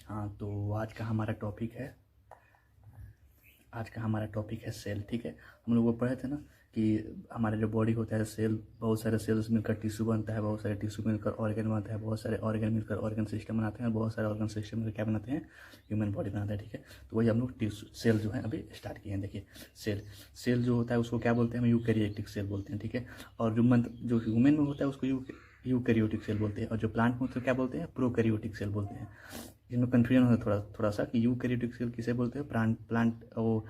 हाँ, तो आज का हमारा टॉपिक है सेल। ठीक है, हम लोग वो पढ़े थे ना कि हमारा जो बॉडी होता है सेल, बहुत सारे सेल्स मिलकर टिश्यू बनता है, बहुत सारे टिश्यू मिलकर ऑर्गन बनता है, बहुत सारे ऑर्गन मिलकर ऑर्गन सिस्टम बनाते हैं, बहुत सारे ऑर्गन सिस्टम मिलकर क्या बनाते हैं, ह्यूमन बॉडी बनाते हैं। ठीक है, तो वही हम लोग टिश्यू सेल जो है अभी स्टार्ट किए हैं। देखिए सेल सेल जो होता है उसको क्या बोलते हैं, हम यूकैरियोटिक सेल बोलते हैं। ठीक है, और जो ह्यूमन में होता है उसको यूकैरियोटिक सेल बोलते हैं, और जो प्लांट में होता है क्या बोलते हैं, प्रोकैरियोटिक सेल बोलते हैं। जिनमें कन्फ्यूजन होता है थोड़ा थोड़ा सा कि यूकैरियोटिक सेल किसे बोलते हैं, प्लांट वो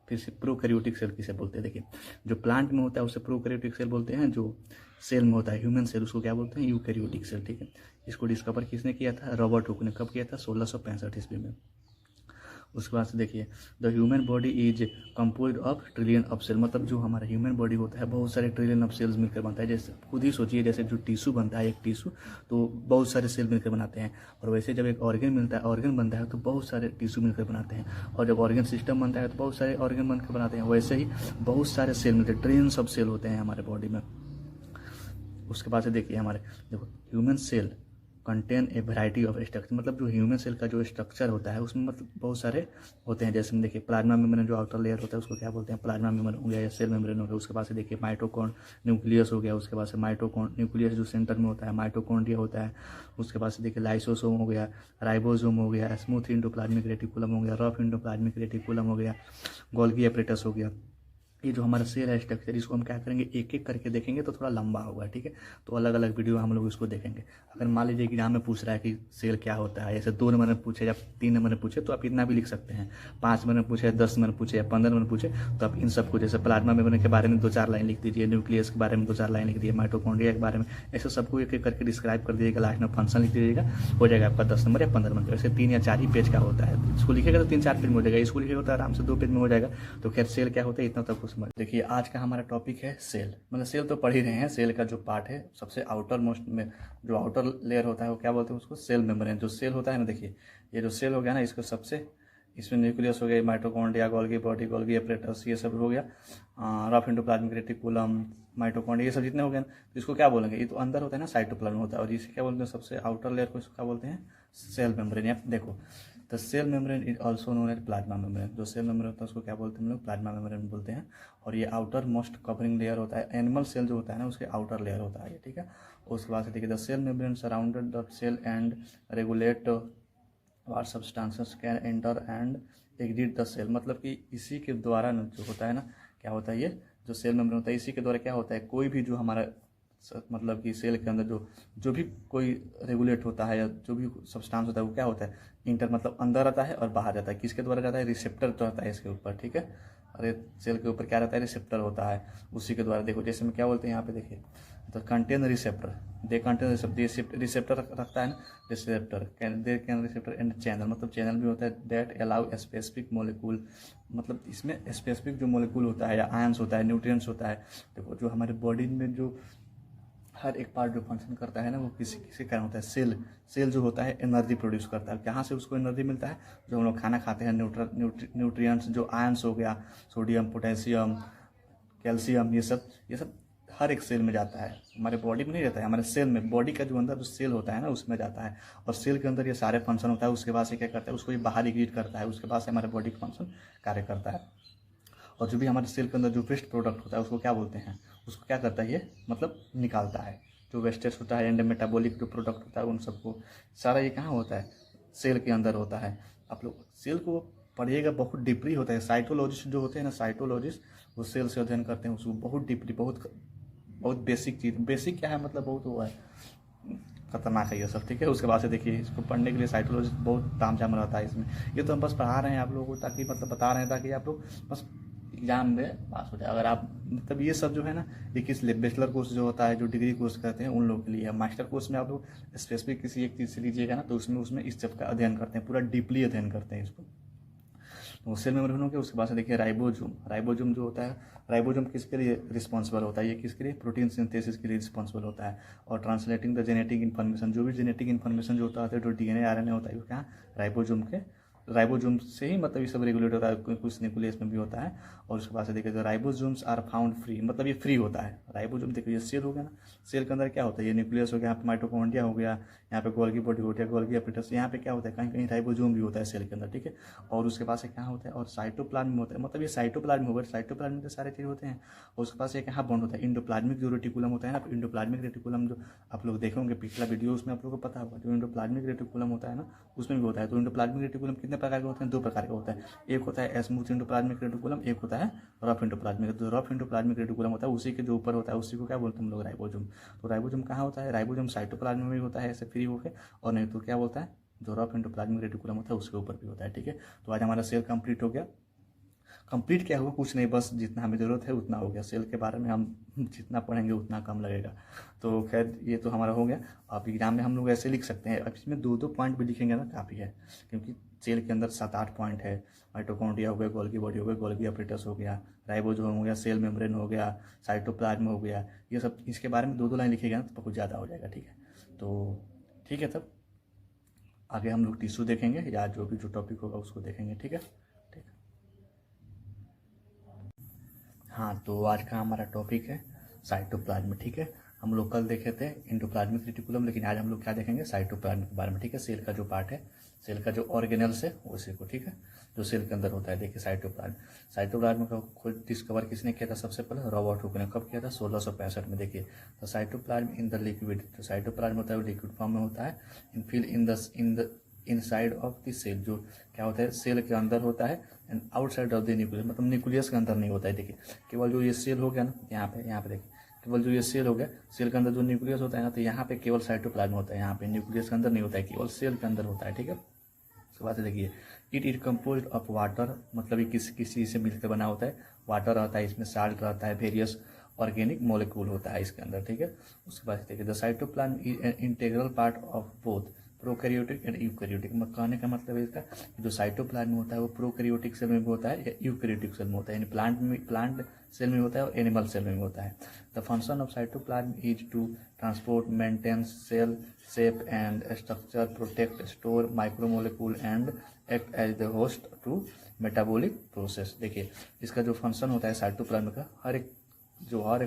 फिर से प्रोकैरियोटिक सेल किसे बोलते हैं। देखिए जो प्लांट में होता है उसे प्रोकैरियोटिक सेल बोलते हैं, जो सेल में होता है ह्यूमन सेल उसको क्या बोलते हैं, यूकैरियोटिक सेल। ठीक है, इसको डिस्कवर किसने किया था, रॉबर्ट हुक ने। कब किया था, 1665 ईस्वी में। उसके बाद से देखिए the human body is compose of trillion of cell, मतलब जो हमारा ह्यूमन बॉडी होता है बहुत सारे ट्रिलियन ऑफ सेल्स मिलकर बनता है। जैसे खुद ही सोचिए, जैसे जो टिश्यू बनता है एक टिश्यू तो बहुत सारे सेल मिलकर बनाते हैं, और वैसे जब एक ऑर्गन बनता है तो बहुत सारे टिश्यू मिलकर बनाते हैं, और जब ऑर्गन सिस्टम बनता है तो बहुत सारे ऑर्गन बनकर बनाते हैं। वैसे ही बहुत सारे सेल मिलते हैं, ट्रिलियंस ऑफ सेल होते हैं हमारे बॉडी में। उसके बाद से देखिए हमारे देखो human cell contain a variety of structure, मतलब जो ह्यूमन सेल का जो स्ट्रक्चर होता है उसमें मतलब बहुत सारे होते हैं। जैसे देखिए प्लाज्मा मेम्ब्रेन जो आउटर लेयर होता है उसको क्या बोलते हैं, प्लाज्मा मेम्ब्रेन हो गया या सेल मेम्ब्रेन हो गया। उसके बाद से देखिए माइटोकॉन न्यूक्लियस हो गया, उसके बाद से माइटोकॉन न्यूक्लियस जो सेंटर में होता है, माइटोकॉन्ड्रिया होता है। उसके बाद से देखिए लाइसोसोम हो गया, राइबोसोम हो गया, स्मूथ इंडोप्लाज्मिक रेटिकुलम हो गया, रफ इंडोप्लाज्मिक रेटिकुलम हो गया, गोल्गी एपरेटस हो गया। ये जो हमारा सेल है स्ट्रक्चर, इसको हम क्या करेंगे, एक एक करके देखेंगे तो थोड़ा लंबा होगा। ठीक है, तो अलग अलग वीडियो हम लोग इसको देखेंगे। अगर मान लीजिए एग्जाम में पूछ रहा है कि सेल क्या होता है, जैसे 2 नंबर में पूछे या 3 नंबर में पूछे तो आप इतना भी लिख सकते हैं। 5 नंबर में पूछे, 10 नंबर में पूछे या 15 नंबर में पूछे तो आप इन सबको, जैसे प्लाज्मा मेम्ब्रेन के बारे में 2-4 लाइन लिख दीजिए, न्यूक्लियस के बारे में 2-4 लाइन लिख दीजिए, माइटोकॉन्ड्रिया के बारे में, ऐसे सबको एक एक करके डिस्क्राइब कर दीजिएगा, लास्ट में फंक्शन लिख दीजिएगा, हो जाएगा आपका 10 नंबर या 15 नंबर। वैसे 3 या 4 ही पेज का होता है, इसको लिखेगा तो 3-4 पेज में हो जाएगा, इसको लिखेगा तो आराम से 2 पेज में हो जाएगा। तो खैर सेल क्या होता है इतना तक समझ। देखिए आज का हमारा टॉपिक है सेल, मतलब सेल तो पढ़ ही रहे हैं। सेल का जो पार्ट है सबसे आउटर मोस्ट में जो आउटर लेयर होता है वो क्या बोलते हैं उसको, सेल मेम्ब्रेन। जो सेल होता है ना, देखिए ये जो सेल हो गया ना, इसको सबसे, इसमें न्यूक्लियस हो गया, mitochondria, Golgi body, Golgi apparatus, ये सब हो गया, रफ इंडोप्लाज्मिक रेटिकुलम, माइटोकॉन्ड्रिया, ये सब जितने हो गए तो इसको क्या बोलेंगे, ये तो अंदर होता है ना, साइटोप्लाज्म होता है, और इसे क्या बोलते हैं सबसे आउटर लेयर को, इसको क्या बोलते हैं, सेल मेम्ब्रेन। या देखो the cell membrane is also known as plasma membrane, जो सेल मेम्ब्रेन होता है उसको क्या बोलते हैं हम लोग, प्लाज्मा मेम्ब्रेन बोलते हैं। और ये आउटर मोस्ट कवरिंग लेयर होता है, एनिमल सेल जो होता है ना उसके आउटर लेयर होता है ये। ठीक है, उसके बाद से देखिए the cell membrane surrounded the cell and regulate what substances can enter and exit the cell, मतलब कि इसी के द्वारा जो होता है ना, क्या होता है ये जो सेल मेम्ब्रेन होता है, इसी के द्वारा क्या होता है, कोई भी जो हमारा मतलब कि सेल के अंदर जो भी कोई रेगुलेट होता है या जो भी सब्सटेंस होता है वो क्या होता है, इंटर मतलब अंदर आता है और बाहर जाता है। किसके द्वारा जाता है, रिसेप्टर तो रहता है इसके ऊपर। ठीक है, अरे सेल के ऊपर क्या रहता है, रिसेप्टर होता है, उसी के द्वारा। देखो जैसे हम क्या बोलते हैं यहाँ पे, देखिए तो contain receptor, they contain receptor रखता है ना, receptor they can receptor and channel, मतलब चैनल भी होता है, दैट अलाउ स्पेसिफिक मोलिक्यूल, मतलब इसमें स्पेसिफिक जो मोलिक्यूल होता है या आयंस होता है, न्यूट्रिएंट्स होता है। देखो जो हमारे बॉडी में जो हर एक पार्ट जो फंक्शन करता है ना वो किसी किसी कारण होता है। सेल जो होता है एनर्जी प्रोड्यूस करता है। कहाँ से उसको एनर्जी मिलता है, जो हम लोग खाना खाते हैं, न्यूट्रिएंट्स जो आयंस हो गया, सोडियम, पोटेशियम, कैल्शियम, ये सब हर एक सेल में जाता है। हमारे बॉडी में नहीं रहता है, हमारे सेल में, बॉडी का जो अंदर जो सेल होता है ना उसमें जाता है, और सेल के अंदर ये सारे फंक्शन होता है। उसके बाद से क्या करता है, उसको ये बाहर एग्जिट करता है, उसके बाद से हमारे बॉडी का फंक्शन कार्य करता है। और जो भी हमारे सेल के अंदर जो वेस्ट प्रोडक्ट होता है उसको क्या बोलते हैं, उसको क्या करता है ये, मतलब निकालता है। जो वेस्टेज होता है एंड मेटाबॉलिक जो प्रोडक्ट होता है उन सबको, सारा ये कहाँ होता है, सेल के अंदर होता है। आप लोग सेल को पढ़िएगा, बहुत डीपली होता है। साइटोलॉजिस्ट जो होते हैं ना, साइटोलॉजिस्ट वो सेल से अध्ययन करते हैं उसको बहुत डीपली, बहुत बेसिक चीज़। बेसिक क्या है, मतलब बहुत वो है, खतरनाक है ये सब। ठीक है, उसके बाद से देखिए इसको पढ़ने के लिए साइकोलॉजिस्ट बहुत तामझाम रहता है इसमें। ये तो हम बस पढ़ा रहे हैं आप लोगों को, ताकि मतलब बता रहे हैं ताकि आप लोग बस एग्जाम में पास हो जाए। अगर आप मतलब ये सब जो है ना, ये किस लिए, बैचलर कोर्स जो होता है, जो डिग्री कोर्स करते हैं उन लोगों के लिए है। मास्टर कोर्स में आप लोग स्पेसिफिक किसी एक चीज़ से लीजिएगा ना, तो उसमें इस सब का अध्ययन करते हैं, पूरा डीपली अध्ययन करते हैं इसको। तो सेल मेम्ब्रेन हो गया। उसके बाद से देखिए राइबोजोम जो होता है, राइबोजोम किसके लिए रिस्पॉन्सिबल होता है, ये किसके लिए, प्रोटीन सिंथेसिस के लिए रिस्पॉन्सिबल होता है। और ट्रांसलेटिंग द जेनेटिक इन्फॉर्मेशन, जो भी जेनेटिक इन्फॉर्मेशन जो होता है, जो डीएनए आरएनए होता है, वो क्या, राइबोजोम से ही मतलब ये सब रेगुलेट होता है, कुछ न्यूक्लियस में भी होता है। और उसके बाद से देखिए तो राइबोसोम्स आर फाउंड फ्री, मतलब ये फ्री होता है। राइबोसोम देखिए ये सेल हो गया ना, सेल के अंदर क्या होता है, ये न्यूक्लियस हो गया, यहाँ पे माइटोकॉन्ड्रिया हो गया, यहाँ पे गोल्गी बॉडी हो गया, गोल्गी एपिटस, यहाँ पे क्या होता है कहीं कहीं राइबोसोम भी होता है सेल के अंदर, ठीक है। और उसके पास से क्या होता है, और साइटोप्लाज्म होता है, मतलब ये साइटोप्लाज्म होगा, साइटोप्लाज्म में सारे चीज़ होते हैं। और उसके पास एक यहाँ बॉन्ड होता है इंडोप्लाज्मिक जो रेटिकुलम होता है ना, इंडोप्लाज्मिक रेटिकुलम जो आप लोग देखे होंगे पिछला वीडियो, उसमें आप लोगों को पता होगा जो इंडोप्लाज्मिक रेटिकुलम होता है ना, उसमें भी होता है। तो इंडोप्लाज्मिक रेटिकुलम कितने प्रकार के होते हैं, 2 प्रकार का होता है। एक होता है स्मूथ इंडोप्लाज्मिक रेटिकुलम, एक होता है रफ इंडोप्लाज्मिक। तो रफ इंडोप्लाज्मिक रेटिकुलम होता है उसी के जो ऊपर होता है, उसी को क्या बोलते हैं हम लोग, राइबोसोम। तो राइबोसोम कहाँ होता है, राइबोसोम साइटोप्लाज्म में भी होता है ऐसे फ्री होकर, और नहीं तो क्या बोलता है जो रफ इंडोप्लाज्मिक रेटिकुलम होता है उसके ऊपर भी होता है, ठीक है। तो आज हमारा सेल कंप्लीट हो गया। कंप्लीट क्या हुआ, कुछ नहीं, बस जितना हमें ज़रूरत है उतना हो गया। सेल के बारे में हम जितना पढ़ेंगे उतना कम लगेगा। तो खैर ये तो हमारा हो गया। अब एग्जाम में हम लोग ऐसे लिख सकते हैं, अब इसमें 2-2 पॉइंट भी लिखेंगे ना काफ़ी है, क्योंकि सेल के अंदर 7-8 पॉइंट है। माइटोकॉन्ड्रिया हो गया, गोल्गी बॉडी हो गया, गोल्गी एपिटस हो गया, राइबोसोम हो गया, सेल मेम्ब्रेन हो गया, साइटोप्लाज्म हो गया, ये सब इसके बारे में 2-2 लाइन लिखेगा ना तो कुछ ज़्यादा हो जाएगा, ठीक है। तो ठीक है, तब आगे हम लोग टिश्यू देखेंगे या जो भी जो टॉपिक होगा उसको देखेंगे, ठीक है। ठीक, हाँ तो आज का हमारा टॉपिक है साइटोप्लाज्म, ठीक है। हम लोग कल देखे थे इंडोप्लाज्मिक रेटिकुलम, लेकिन आज हम लोग क्या देखेंगे, साइटोप्लाज्म के बारे में, ठीक है। सेल का जो पार्ट है, सेल का जो ऑर्गेनल्स है उसी को, ठीक है, जो सेल के अंदर होता है। देखिए साइटोप्लाज्म, साइटोप्लाज्म का खोज डिस्कवर किसने किया था सबसे पहले, रॉबर्ट हुक ने। कब किया था, 1665 में। देखिए तो साइटोप्लाज्म इन द लिक्विड, तो साइटोप्लाज्म होता है वो लिक्विड फॉर्म में होता है, in fill in the inside of the cell, जो क्या होता है सेल के अंदर होता है, and outside of the nucleus, मतलब न्यूक्लियस के अंदर नहीं होता है। देखिए केवल जो ये सेल हो गया ना, यहाँ पे देखिए, केवल जो ये सेल हो गया, सेल के अंदर जो न्यूक्लियस होता है ना, तो यहाँ पे केवल साइटोप्लाज्म होता है, यहाँ पे न्यूक्लियस के अंदर नहीं होता है, केवल सेल के अंदर होता है, ठीक है। उसके बाद देखिए इट कंपोज ऑफ वाटर, मतलब ये किस चीज़ से मिलकर बना होता है, वाटर रहता है इसमें, साल्ट रहता है, वेरियस ऑर्गेनिक मॉलिक्यूल होता है इसके अंदर, ठीक है। उसके बाद देखिए the cytoplasm is an integral part of both prokaryotic and eukaryotic. कहने का मतलब है इसका, जो साइटोप्लाज्म होता है वो प्रोकैरियोटिक सेल में भी होता है या यूकैरियोटिक सेल में होता है, यानी प्लांट सेल में होता है और एनिमल सेल में भी होता है। The function of cytoplasm is to transport, maintain cell shape and structure, protect, store micromolecule and act as the host to metabolic process. देखिए इसका जो फंक्शन होता है साइटोप्लाज्म का, हर एक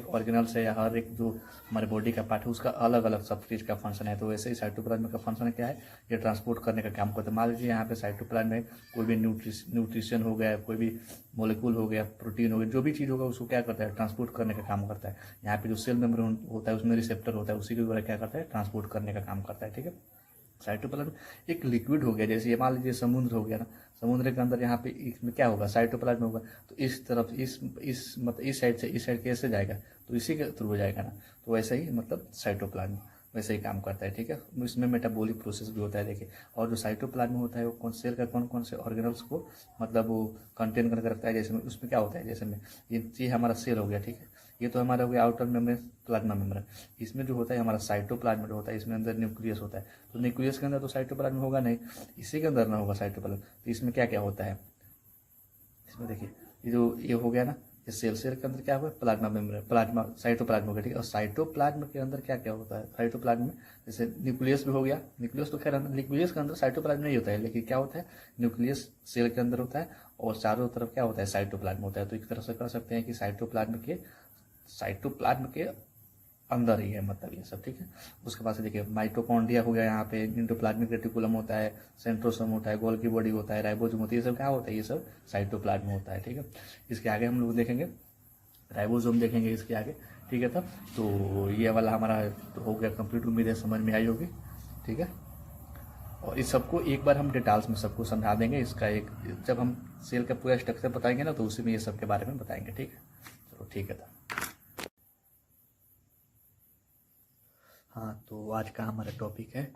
ऑर्गेनल्स है या हर एक जो हमारे बॉडी का पार्ट है उसका अलग अलग सब चीज़ का फंक्शन है। तो वैसे ही साइटोप्लाज्म का फंक्शन क्या है, ये ट्रांसपोर्ट करने का काम करता है। मान लीजिए यहाँ पे साइटोप्लाज्म में कोई भी न्यूट्रिशन हो गया, कोई भी मोलिक्यूल हो गया, प्रोटीन हो गया, जो भी चीज़ होगा उसको क्या करता है, ट्रांसपोर्ट करने का काम करता है। यहाँ पे जो सेल मेम्ब्रेन होता है उसमें रिसेप्टर होता है, उसी के द्वारा क्या करता है, ट्रांसपोर्ट करने का काम करता है, ठीक है। साइटोप्लाज्म एक लिक्विड हो गया, जैसे ये मान लीजिए समुद्र हो गया ना, समुद्र के अंदर यहाँ पे इसमें क्या होगा, साइटोप्लाज्म होगा, तो इस तरफ मतलब इस साइड से इस साइड कैसे जाएगा, तो इसी के थ्रू जाएगा ना। तो वैसे ही मतलब साइटोप्लाज्म वैसे ही काम करता है, ठीक है। इसमें मेटाबॉलिक प्रोसेस भी होता है, देखिए। और जो साइटोप्लाज्म होता है वो कौन सेल का कौन कौन से ऑर्गेनल्स को मतलब वो कंटेन करके रखता है, जैसे में उसमें क्या होता है, जैसे में ये हमारा सेल हो गया, ठीक है। ये तो हमारा हो गया आउटर मेम्ब्रेन, प्लाज्मा मेम्ब्रेन। इसमें जो होता है हमारा साइटोप्लाज्म जो होता है, इसमें अंदर न्यूक्लियस होता है, तो न्यूक्लियस के अंदर तो साइटोप्लाज्म होगा नहीं, इसी के अंदर ना होगा साइटोप्लाज्म। तो इसमें क्या क्या होता है, इसमें देखिए ये हो गया ना, इस सेल के अंदर क्या हुआ, प्लाज्मा मेम्ब्रेन, प्लाज्मा साइटोप्लाज्म हो गया, ठीक है। और साइटोप्लाज्म के अंदर क्या क्या होता है, साइटोप्लाज्म में जैसे न्यूक्लियस भी हो गया, न्यूक्लियस तो खैर न्यूक्लियस के अंदर साइटोप्लाज्म नहीं होता है, लेकिन क्या होता है, न्यूक्लियस सेल के अंदर होता है और चारों तरफ क्या होता है, साइटोप्लाज्म होता है। तो एक तरह से कह सकते हैं कि साइटोप्लाज्म के अंदर ही है, मतलब ये सब, ठीक है। उसके बाद से देखिए माइटोकॉन्ड्रिया हो गया, यहाँ पे इंडोप्लाज्मिक रेटिकुलम होता है, सेंट्रोसोम होता है, गोल्गी बॉडी होता है, राइबोसोम होती है, ये सब क्या होता है, ये सब साइटोप्लाज्म होता है, ठीक है। इसके आगे हम लोग देखेंगे राइबोसोम देखेंगे इसके आगे, ठीक है। तब तो ये वाला हमारा हो गया कंप्लीट, उम्मीद है समझ में आई होगी, ठीक है। और इस सबको एक बार हम डिटेल्स में सबको समझा देंगे, इसका एक जब हम सेल का पूरा स्ट्रक्चर बताएंगे ना तो उसी में ये सब के बारे में बताएंगे, ठीक है। चलो ठीक है। हाँ तो आज का हमारा टॉपिक है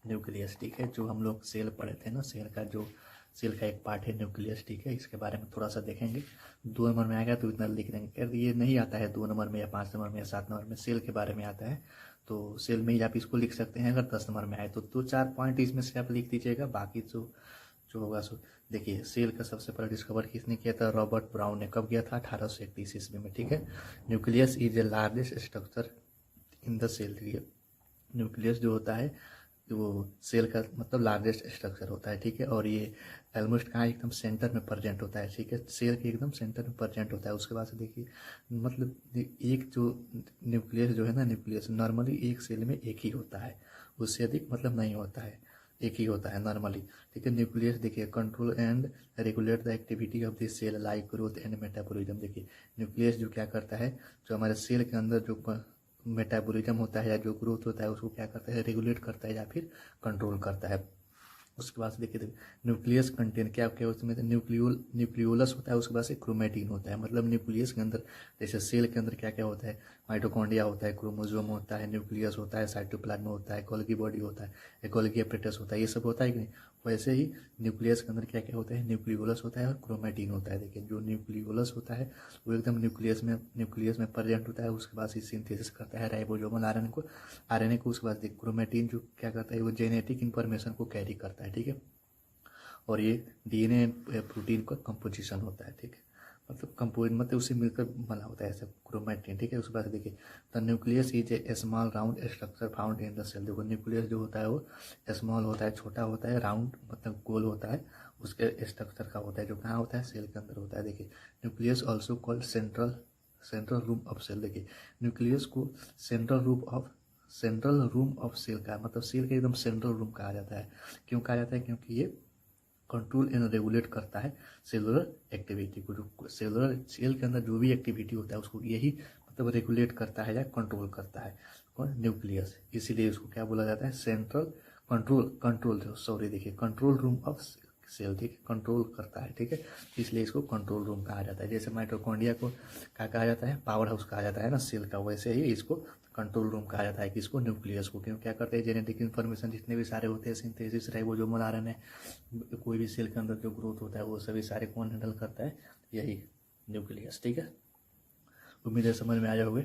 न्यूक्लियस, ठीक है। जो हम लोग सेल पढ़े थे ना, सेल का एक पार्ट है न्यूक्लियस, ठीक है। इसके बारे में थोड़ा सा देखेंगे, 2 नंबर में आएगा तो इतना लिख देंगे। अगर ये नहीं आता है 2 नंबर में या 5 नंबर में या 7 नंबर में, सेल के बारे में आता है तो सेल में ही आप इसको लिख सकते हैं। अगर 10 नंबर में आए तो 2-4 पॉइंट इसमें से आप लिख दीजिएगा, बाकी जो होगा सो देखिए। सेल का सबसे पहले डिस्कवर किसने किया था, रॉबर्ट ब्राउन ने। कब किया था, 1831 ईस्वी में, ठीक है। Nucleus is a largest structure in the cell. Nucleus जो होता है वो सेल का मतलब लार्जेस्ट स्ट्रक्चर होता है, ठीक है। और ये ऑलमोस्ट कहाँ एकदम सेंटर में प्रेजेंट होता है, ठीक है, सेल के एकदम सेंटर में प्रेजेंट होता है। उसके बाद से देखिए मतलब एक जो न्यूक्लियस जो है ना, न्यूक्लियस नॉर्मली एक सेल में एक ही होता है, उससे अधिक मतलब नहीं होता है, एक ही होता है नॉर्मली, ठीक है। न्यूक्लियस देखिए control and regulate the activity of this cell like growth and metabolism. देखिए न्यूक्लियस जो क्या करता है, जो हमारे सेल के अंदर जो मेटाबॉलिज्म होता है या जो ग्रोथ होता है उसको क्या करता है, रेगुलेट करता है या फिर कंट्रोल करता है। उसके बाद से देखिए न्यूक्लियस कंटेन क्या क्या उसमें न्यूक्लियोलस होता है, उसके बाद से क्रोमेटिन होता है। मतलब न्यूक्लियस के अंदर जैसे सेल के अंदर क्या क्या होता है, माइटोकॉन्ड्रिया होता है, क्रोमोसोम होता है, न्यूक्लियस होता है, साइटोप्लाज्म होता है, गोल्गी बॉडी होता है, गोल्गी एपरेटस होता है, ये सब होता है कि नहीं। वैसे ही न्यूक्लियस के अंदर क्या क्या होता है, न्यूक्लियोलस होता है और क्रोमेटिन होता है। देखिए जो न्यूक्लियोलस होता है वो एकदम न्यूक्लियस में प्रेजेंट होता है, उसके बाद सिंथेसिस करता है राइबोसोमल आरएनए को। उसके बाद क्रोमेटिन जो क्या करता है, वो जेनेटिक इंफॉर्मेशन को कैरी करता है, ठीक है। और ये डीएनए प्रोटीन का कंपोजिशन होता है, ठीक है, मतलब कंपोज मतलब उससे मिलकर बना होता है ऐसा क्रोमेटिन, ठीक है। उसके बाद देखिए the nucleus is a small round structure found in the cell. देखो न्यूक्लियस जो होता है वो स्मॉल होता है, छोटा होता है, राउंड मतलब गोल होता है, उसके स्ट्रक्चर का होता है, जो कहाँ होता है, सेल के अंदर होता है। देखिए nucleus also called central room of cell. देखिए न्यूक्लियस को सेंट्रल रूम ऑफ सेल का मतलब सेल के एकदम सेंट्रल रूम कहा जाता है। क्यों कहा जाता है, क्योंकि ये कंट्रोल एंड रेगुलेट करता है सेलुलर एक्टिविटी को। जो सेल के अंदर जो भी एक्टिविटी होता है उसको यही मतलब रेगुलेट करता है या कंट्रोल करता है कौन, न्यूक्लियस। इसीलिए उसको क्या बोला जाता है, सेंट्रल देखिए कंट्रोल रूम ऑफ सेल, ठीक है, कंट्रोल करता है, ठीक है, इसलिए इसको कंट्रोल रूम कहा जाता है। जैसे माइटोकॉन्ड्रिया को क्या कहा जाता है, पावर हाउस कहा जाता है ना सेल का, वैसे ही इसको कंट्रोल रूम कहा जाता है किसको, न्यूक्लियस को। क्यों क्या करते हैं, जेनेटिक इन्फॉर्मेशन जितने भी सारे होते हैं, सिंथेसिस राइबोसोमल आरएनए, कोई भी सेल के अंदर जो ग्रोथ होता है वो सभी सारे कौन हैंडल करता है, यही न्यूक्लियस, ठीक है। उम्मीद है समझ में आ जाओगे।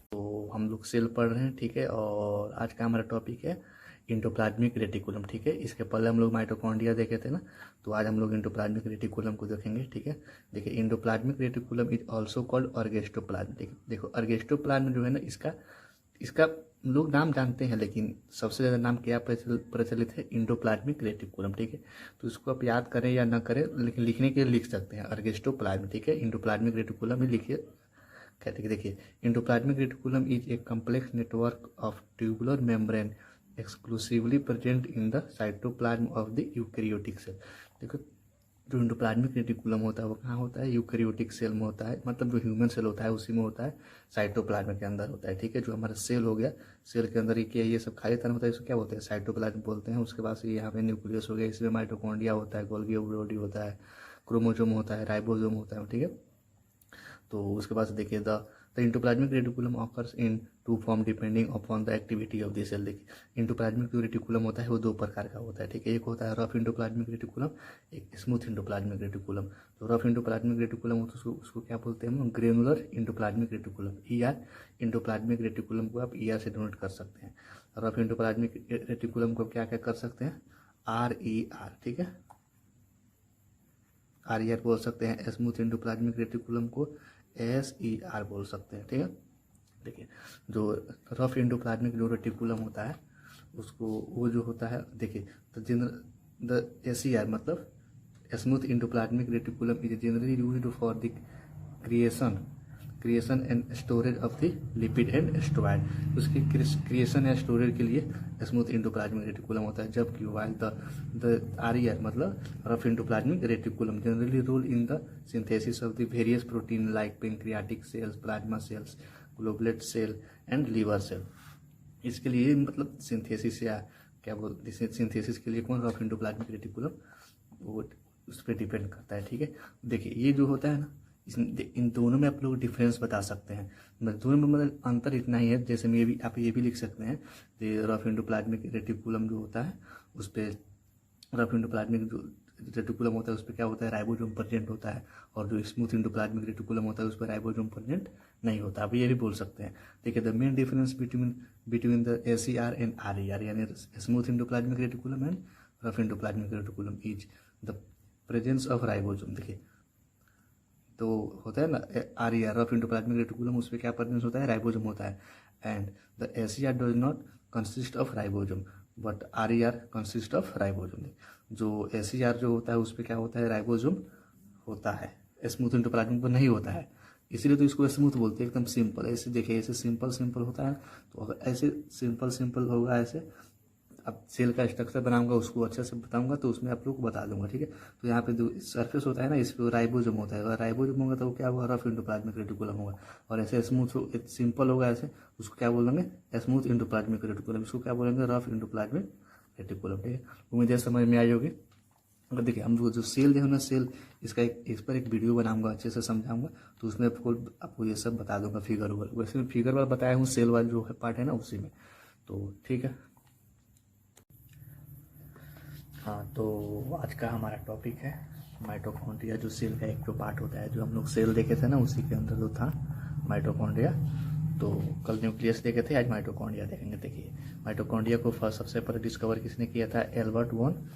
तो हम लोग सेल पढ़ रहे हैं, ठीक है, और आज का हमारा टॉपिक है इंडोप्लाज्मिक रेटिकुलम, ठीक है। इसके पहले हम लोग माइटोकॉन्ड्रिया देखे थे ना, तो आज हम लोग इंडोप्लाज्मिक रेटिकुलम को देखेंगे, ठीक है। देखिए endoplasmic reticulum is also called ergastoplasm. देखो ऑर्गेस्टोप्लाज्म जो है ना, इसका लोग नाम जानते हैं, लेकिन सबसे ज़्यादा नाम क्या प्रचलित है, इंडोप्लाज्मिक रेटिकुलम, ठीक है। तो इसको आप याद करें या ना करें, लेकिन लिखने के लिए लिख सकते हैं ऑर्गेस्टोप्लाज्म, ठीक है। इंडोप्लाज्मिक रेटिकुलम ही लिखिए, कहते हैं। देखिए endoplasmic reticulum is a complex network of tubular membrane exclusively present in the cytoplasm of the eukaryotic cell. देखो जो इंडोप्लाज्मिक रेटिकुलम होता है वो कहाँ होता है, यूकैरियोटिक सेल में होता है, मतलब जो ह्यूमन सेल होता है उसी में होता है, साइटोप्लाज्म के अंदर होता है, ठीक है। जो हमारा सेल हो गया, सेल के अंदर ये सब खाली तरह होता है, इसको क्या बोलते हैं, साइटोप्लाज्म बोलते हैं। उसके बाद से यहाँ पे न्यूक्लियस हो गया, इसमें माइटोकॉन्ड्रिया होता है, गोल्गी बॉडी होता है, क्रोमोसोम होता है, राइबोसोम होता है, ठीक है। तो उसके बाद देखिए the endoplasmic reticulum occurs in two form depending upon the activity of the cell. देखिए इंडोप्लाज्मिक जो रेटिकुलम होता है वो दो प्रकार का होता है, ठीक है। एक होता है रफ इंडोप्लाज्मिक रेटिकुलम, एक स्मूथ इंडोप्लाज्मिक रेटिकुलम। तो रफ इंडोप्लाज्मिक रेटिकुलम होता है उसको क्या बोलते हैं हम, granular endoplasmic reticulum, ER. Endoplasmic reticulum को आप ईआर से डिनोट कर सकते हैं। रफ इंडोप्लाज्मिक रेटिकुलम को क्या क्या कर सकते हैं, RER, ठीक है, RER बोल सकते हैं। स्मूथ इंडोप्लाज्मिक रेटिकुलम को SER बोल सकते हैं, ठीक है। देखिए जो रफ इंडोप्लाज्मिक जो रेटिकुलम होता है उसको वो जो होता है, देखिए द SER मतलब smooth endoplasmic reticulum is generally used for the creation and storage of the lipid and steroid. उसकी क्रिएशन या स्टोरेज के लिए स्मूथ इंडोप्लाज्मिक रेटिकुलम होता है, जबकि वाइल द RER मतलब rough endoplasmic reticulum generally role in the synthesis of the various protein like pancreatic cells, plasma cells, goblet cell and liver cell. इसके लिए मतलब सिंथेसिस या क्या बोलते हैं, सिंथेसिस के लिए कौन, रफ इंडोप्लाज्मिक रेटिकुलम, वो उस पर डिपेंड करता है, ठीक है। देखिए ये जो होता है ना, इन दोनों में आप लोग डिफरेंस बता सकते हैं, दोनों में मतलब अंतर इतना ही है। जैसे में भी आप ये भी लिख सकते हैं, रफ इंडोप्लाज्मिक रेटिकुलम जो होता है उस पर रफ इंडोप्लाज्मिक जो रेटिकुलम होता है उस पर क्या होता है, राइबोसोम प्रेजेंट होता है, और जो स्मूथ इंडोप्लाज्मिक रेटिकुलम होता है उस पर राइबोसोम प्रेजेंट नहीं होता। आप ये भी बोल सकते हैं। देखिए the main difference between the SER and RER यानी smooth endoplasmic reticulum and rough endoplasmic reticulum is the presence of ribosome. देखिए तो होता है ना RER, रफ इंडोप्लाज्मिक रेटिकुलम, उस पर क्या प्रेजेंस होता है, राइबोसोम होता है। And the SER does not consist of ribosome but RER consist of ribosome. जो SER जो होता है उस पर क्या होता है, राइबोसोम होता है, स्मूथ इंडोप्लाज्मिक पर नहीं होता है, इसीलिए तो इसको स्मूथ बोलते हैं, एकदम सिंपल। ऐसे देखिए, ऐसे सिंपल सिंपल होता है, तो अगर ऐसे सिंपल सिंपल होगा ऐसे, अब सेल का स्ट्रक्चर बनाऊंगा उसको अच्छे से बताऊंगा तो उसमें आप लोग को बता दूंगा, ठीक है। तो यहाँ पे जो सरफेस होता है ना, इस पर राइबोसोम होता है, अगर राइबोसोम होगा तो वो क्या होगा, रफ इंडोप्लाज्मिक रेटिकुलम होगा। और ऐसे स्मूथ सिंपल होगा ऐसे, उसको क्या बोलेंगे, स्मूथ इंडोप्लाज्मिक रेटिकुलम, इसको क्या बोलेंगे, रफ इंडोप्लाज्मिक रेटिकुलम, ठीक है। उम्मीद है समझ में आई होगी। अगर देखिए हम जो सेल देखो ना, सेल इसका इस पर एक वीडियो बनाऊंगा, अच्छे से समझाऊंगा, तो उसमें आपको ये सब बता दूंगा फिगर वाला। वैसे मैं फिगर वाला बताया हूँ, सेल वाला जो पार्ट है ना उसी में, तो ठीक है। हाँ, तो आज का हमारा टॉपिक है माइटोकॉन्ड्रिया, जो सेल का एक जो पार्ट होता है, जो हम लोग सेल देखे थे ना उसी के अंदर जो था माइटोकॉन्ड्रिया। तो कल न्यूक्लियस देखे थे, आज माइटोकॉन्ड्रिया देखेंगे। देखिए माइटोकॉन्ड्रिया को फर्स्ट सबसे पहले डिस्कवर किसने किया था, एल्बर्ट वॉन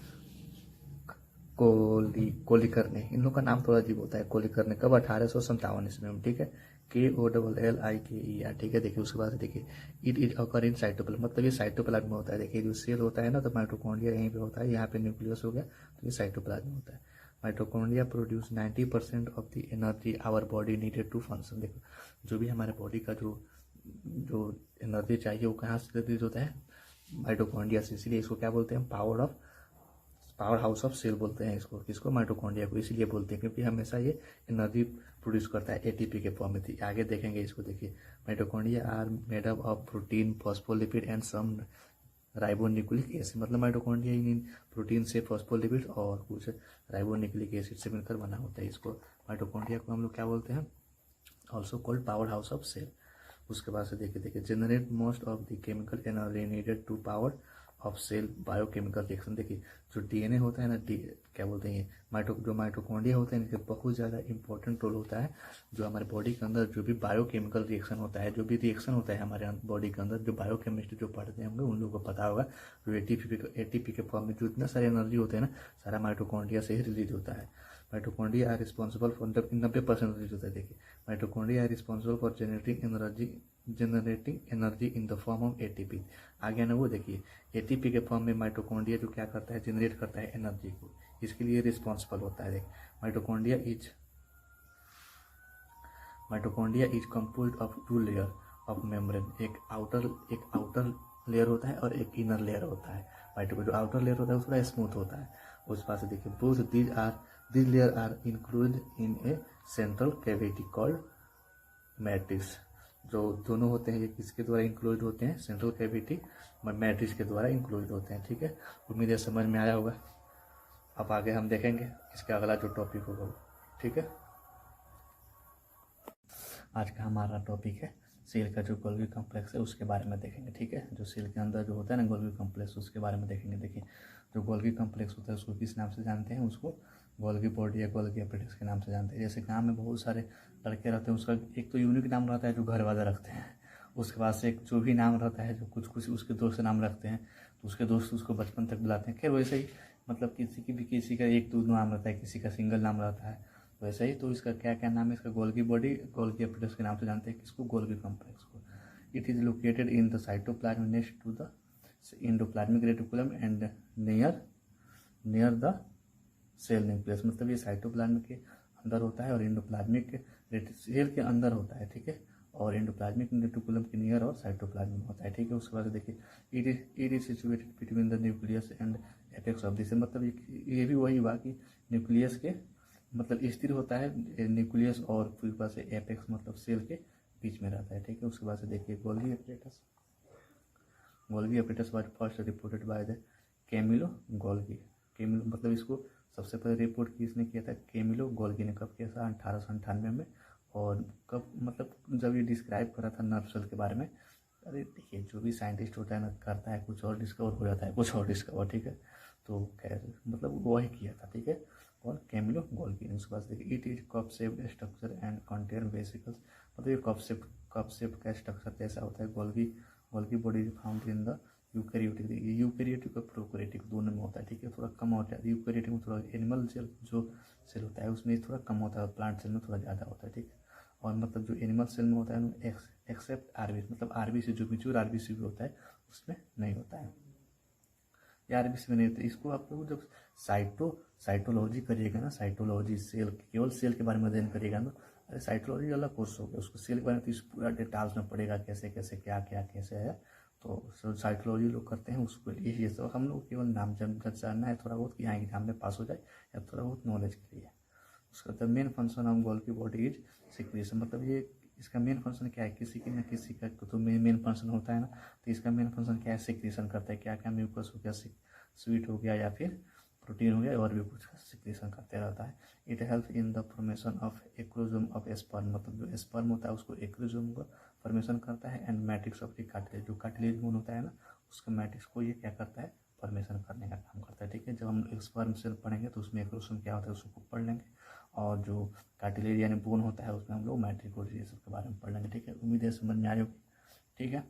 कोलिकर ने। इन लोग का नाम थोड़ा अजीब होता है, कोलिकर ने, कब, 1857 ईस्वी में, ठीक है। KOLLIKER, ठीक है। देखिए उसके बाद देखिए it is occur in cytoplasm, मतलब ये साइटोप्लाज्म में होता है। देखिए जो सेल होता है ना, तो माइटोकॉन्ड्रिया यहीं पे होता है, यहाँ पे न्यूक्लियस हो गया, तो ये साइटोप्लाज्म होता है। Mitochondria produce 90% of the energy our body needed to function. देखो जो भी हमारे बॉडी का जो जो एनर्जी चाहिए वो कहाँ से रिलीज होता है, माइटोकॉन्ड्रिया से। इसीलिए इसको क्या बोलते हैं, पावर हाउस ऑफ सेल बोलते हैं इसको, किसको, माइटोकॉन्ड्रिया को। इसीलिए बोलते हैं क्योंकि हमेशा ये एनर्जी प्रोड्यूस करता है ATP के फॉर्म में थी। आगे देखेंगे इसको। देखिए mitochondria are made up of protein, phospholipid and some ribonucleic acid, मतलब माइटोकॉन्ड्रिया इन प्रोटीन से, फॉस्फोलिपिड और कुछ राइबोन्यूक्लिक एसिड से मिलकर बना होता है। इसको माइटोकॉन्ड्रिया को हम लोग क्या बोलते हैं, also called power house of cell. उसके बाद से देखिए generate most of the chemical energy needed to power of cell biochemical reaction. देखिए जो DNA होता है ना, क्या बोलते हैं, जो माइटोकॉन्ड्रिया होते हैं, इनके बहुत ज़्यादा इंपॉर्टेंट रोल होता है। जो हमारे बॉडी के अंदर जो भी बायोकेमिकल रिएक्शन होता है, जो भी रिएक्शन होता है हमारे बॉडी के अंदर, जो बायोकेमिस्ट्री जो पढ़ते होंगे उन लोगों को पता होगा, जो ATP के फॉर्म में जो इतना सारे एनर्जी होते हैं ना, सारा माइटोकॉन्ड्रिया से ही रिलीज होता है। Mitochondria are responsible for 90% release होता है। देखिए mitochondria are responsible for generating energy in the form of ATP। आगे ना वो देखिए ATP के फॉर्म में माइटोकॉन्ड्रिया जो क्या करता है, जनरेट करता है एनर्जी को, इसके लिए रिस्पॉन्सिबल होता है। देख mitochondria is composed of 2 layer of membrane. एक आउटर लेयर होता है और एक इनर लेयर होता है। माइटोकॉन्ड्रिया जो आउटर लेयर होता है वो थोड़ा स्मूथ होता है। उस पास से देखिए both these layer are included in a central cavity called matrix. जो दोनों होते हैं ये किसके द्वारा इंक्लूड होते हैं, सेंट्रल कैविटी मैट्रिक्स के द्वारा इंक्लूड होते हैं, ठीक है। उम्मीद है समझ में आया होगा। अब आगे हम देखेंगे इसका अगला जो टॉपिक होगा, ठीक है। आज का हमारा टॉपिक है सेल का जो गोल्गी कॉम्प्लेक्स है उसके बारे में देखेंगे, ठीक है। जो सेल के अंदर जो होता है ना गोल्गी कॉम्प्लेक्स, उसके बारे में देखेंगे। देखिए जो गोल्गी कॉम्प्लेक्स होता है उसको किस नाम से जानते हैं, उसको गोल्गी बॉडी या गोल्गी एपेंडिक्स के नाम से जानते हैं। जैसे गाँव में बहुत सारे लड़के रहते हैं, उसका एक तो यूनिक नाम रहता है जो घर वाले रखते हैं, उसके बाद से एक जो भी नाम रहता है जो कुछ उसके दोस्त नाम रखते हैं, तो उसके दोस्त उसको बचपन तक बुलाते हैं। खैर वैसे ही मतलब किसी का एक दो नाम रहता है, किसी का सिंगल नाम रहता है, वैसे ही। तो इसका क्या क्या नाम है, इसका गोल्गी बॉडी, गोल्गी एपेंडिक्स के नाम से जानते हैं किसको, गोल्गी कॉम्प्लेक्स को। It is located in the cytoplasm next to the endoplasmic reticulum and near the cell nucleus. मतलब ये साइटोप्लाज्म के अंदर होता है और इंडोप्लाज्मिक सेल के अंदर होता है, ठीक है। और इंडोप्लाज्मिक रेटिकुलम के नियर और साइटोप्लाज्म में होता है, ठीक है। उसके बाद देखिए it is situated between the nucleus and apex of this. मतलब ये भी वही हुआ कि न्यूक्लियस के मतलब स्थिर होता है न्यूक्लियस और फिर पास से एपेक्स मतलब सेल के बीच में रहता है, ठीक है। उसके बाद से देखिए Golgi appendix was first reported by the Camillo Golgi. Camillo मतलब इसको सबसे पहले रिपोर्ट किसने किया था, कैमिलो गोल्गी ने। कब किया था, 1898 में। और कब मतलब जब ये डिस्क्राइब करा था नर्व सेल के बारे में। अरे देखिए जो भी साइंटिस्ट होता है ना, करता है कुछ और डिस्कवर हो जाता है कुछ और डिस्कवर, ठीक है। तो खैर मतलब वही किया था, ठीक है। और कैमिलो गोल्गी ने। उसके बाद देखिए it is cup shaped structure and contain vesicles. मतलब ये कप शेप का स्ट्रक्चर कैसा होता है, Golgi body found in the eukaryotic देखिए, यूकैरियोटिक और प्रोकैरियोटिक दोनों में होता है, ठीक है, थोड़ा कम होता है। यूकैरियोटिक में थोड़ा एनिमल सेल जो सेल होता है उसमें थोड़ा कम होता है, प्लांट सेल में थोड़ा ज़्यादा होता है, ठीक है। और मतलब जो एनिमल सेल में होता है ना एक्सेप्ट आरबीसी, मतलब आरबीसी जो मैच्योर आरबीसी भी होता है उसमें नहीं होता है, या आरबीसी में नहीं होता है। इसको आप लोग जब साइटोलॉजी करिएगा ना, साइटोलॉजी सेल, केवल सेल के बारे में अध्ययन करिएगा ना, अरे साइटोलॉजी अलग कोर्स हो गया, उसको सेल के बारे में तो इस पूरा डिटेल्स में पड़ेगा, कैसे कैसे क्या क्या कैसे है। तो साइटोलॉजी लोग करते हैं उसको, ये सब हम लोग केवल नाम जानना है थोड़ा बहुत कि हाँ एग्जाम में पास हो जाए, या थोड़ा बहुत नॉलेज के लिए। उसका the main function of Golgi body is secretion, मतलब ये इसका मेन फंक्शन क्या है, किसी की ना किसी का तो मेन फंक्शन होता है ना, तो इसका मेन फंक्शन क्या है, सिक्रीशन करता है, क्या क्या म्यूकस हो गया, स्वीट हो गया या फिर प्रोटीन हो गया और भी कुछ सिक्रीशन करते रहता है। It help in the formation of acrosome of sperm, मतलब जो स्पर्म होता है उसको एक्रोजोम का फॉर्मेशन करता है, and matrix of the cartilage, जो कार्टिलेज बोन होता है ना उसका मैट्रिक्स को ये क्या करता है, फॉर्मेशन करने का काम करता है, ठीक है। जब हम स्पर्म सेल पढ़ेंगे तो उसमें एक्रोसोम क्या होता है उसको पढ़ लेंगे, और जो कार्टिलेज यानी बोन होता है उसमें हम लोग मैट्रिक और ये सब के बारे में पढ़ लेंगे, ठीक है। उम्मीद है समझ में आए होगी, ठीक है।